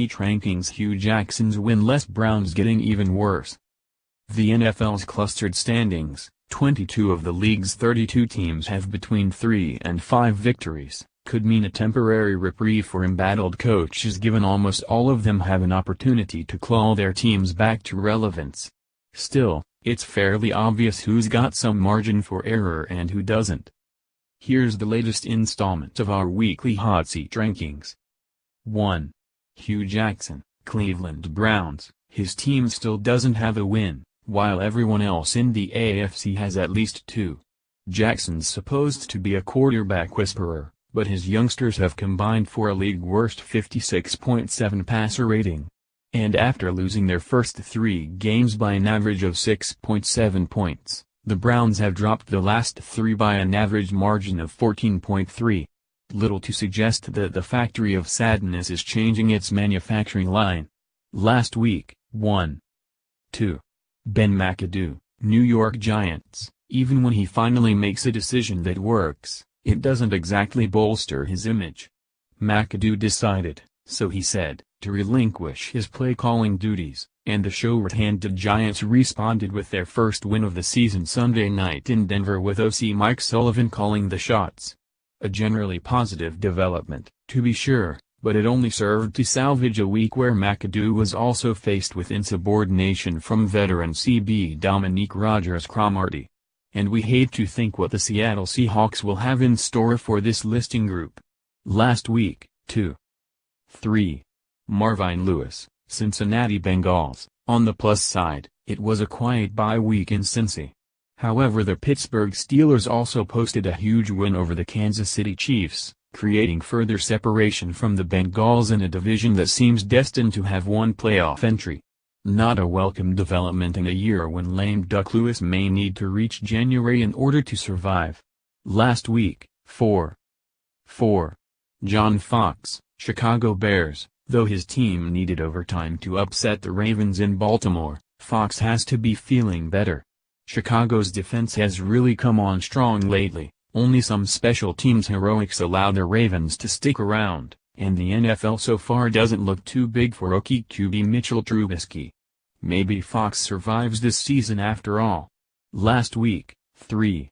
heat rankings. Hue Jackson's winless Browns getting even worse. The NFL's clustered standings, 22 of the league's 32 teams have between 3 and 5 victories, could mean a temporary reprieve for embattled coaches given almost all of them have an opportunity to claw their teams back to relevance. Still, it's fairly obvious who's got some margin for error and who doesn't. Here's the latest installment of our weekly hot seat rankings. 1. Hue Jackson, Cleveland Browns. His team still doesn't have a win, while everyone else in the AFC has at least 2. Jackson's supposed to be a quarterback whisperer, but his youngsters have combined for a league-worst 56.7 passer rating. And after losing their first 3 games by an average of 6.7 points, the Browns have dropped the last 3 by an average margin of 14.3. Little to suggest that the factory of sadness is changing its manufacturing line. Last week, 1. 2. Ben McAdoo, New York Giants. Even when he finally makes a decision that works, it doesn't exactly bolster his image. McAdoo decided, so he said, to relinquish his play-calling duties, and the short-handed Giants responded with their first win of the season Sunday night in Denver with OC Mike Sullivan calling the shots. A generally positive development, to be sure, but it only served to salvage a week where McAdoo was also faced with insubordination from veteran CB Dominique Rodgers-Cromartie. And we hate to think what the Seattle Seahawks will have in store for this listing group. Last week, 2. 3. Marvin Lewis, Cincinnati Bengals. On the plus side, it was a quiet bye week in Cincy. However, the Pittsburgh Steelers also posted a huge win over the Kansas City Chiefs, creating further separation from the Bengals in a division that seems destined to have one playoff entry. Not a welcome development in a year when lame duck Lewis may need to reach January in order to survive. Last week, 4. 4. John Fox, Chicago Bears. Though his team needed overtime to upset the Ravens in Baltimore, Fox has to be feeling better. Chicago's defense has really come on strong lately, only some special teams heroics allow the Ravens to stick around, and the NFL so far doesn't look too big for rookie QB Mitchell Trubisky. Maybe Fox survives this season after all. Last week, 3.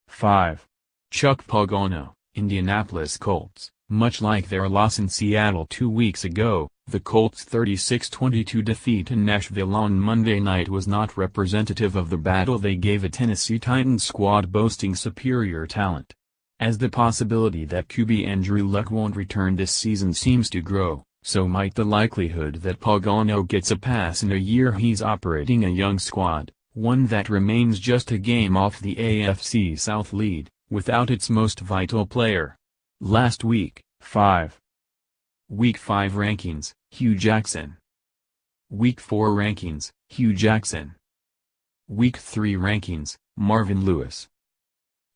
5. Chuck Pagano, Indianapolis Colts. Much like their loss in Seattle 2 weeks ago, the Colts' 36-22 defeat in Nashville on Monday night was not representative of the battle they gave a Tennessee Titans squad boasting superior talent. As the possibility that QB Andrew Luck won't return this season seems to grow, so might the likelihood that Pagano gets a pass in a year he's operating a young squad, one that remains just a game off the AFC South lead, without its most vital player. Last week, 5. Week 5 rankings, Hue Jackson. Week 4 rankings, Hue Jackson. Week 3 rankings, Marvin Lewis.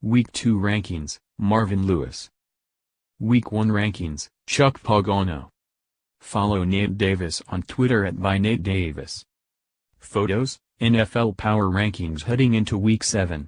Week 2 rankings, Marvin Lewis. Week 1 rankings, Chuck Pagano. Follow Nate Davis on Twitter @byNateDavis. Photos, NFL Power Rankings heading into Week 7.